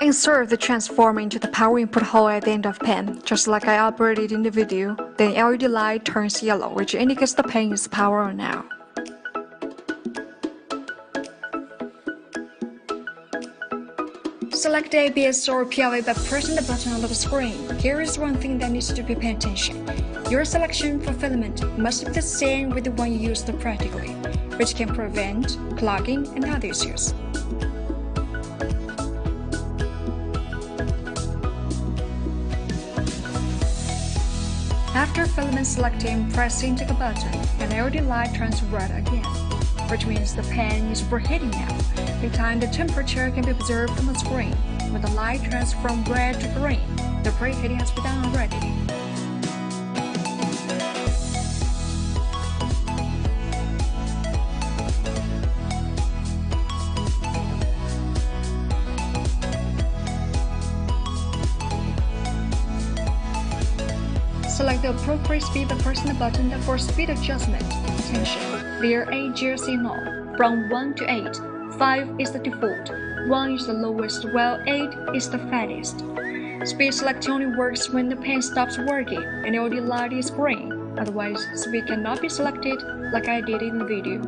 Insert the transformer into the power input hole at the end of pen, just like I operated in the video. Then LED light turns yellow, which indicates the pen is power on now. Select the ABS or PLA by pressing the button on the screen. Here is one thing that needs to be paid attention. Your selection for filament must be the same with the one you used practically, which can prevent clogging and other issues. After filament selecting, press the intake button, and the LED light turns red again, which means the pen is overheating now. In time, the temperature can be observed from the screen. When the light turns from red to green, the preheating has been done already. Select the appropriate speed by pressing the button for speed adjustment. Attention! There are 8 gears in all, from 1 to 8. 5 is the default, 1 is the lowest, while 8 is the fastest. Speed select only works when the pen stops working and the LED light is green. Otherwise, speed cannot be selected like I did in the video.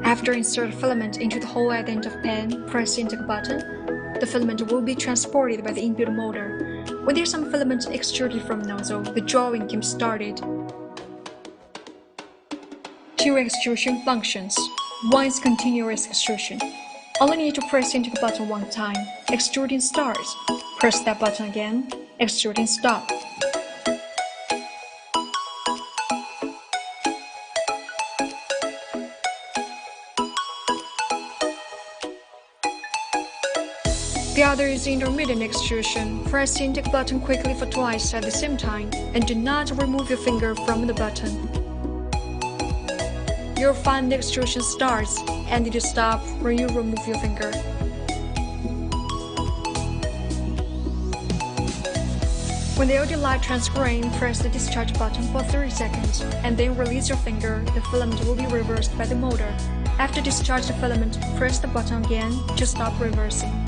After insert filament into the hole at the end of pen, press the intake button. The filament will be transported by the inbuilt motor. When there's some filament extruded from nozzle, the drawing can be started. 2 extrusion functions. 1 is continuous extrusion. Only need to press the intake button one time. Extruding starts. Press that button again. Extruding stop. The other is intermittent extrusion. Press the intake button quickly for twice at the same time, and do not remove your finger from the button. You'll find the extrusion starts and it will stop when you remove your finger. When the LED light turns green, press the discharge button for 30 seconds, and then release your finger. The filament will be reversed by the motor. After discharge the filament, press the button again to stop reversing.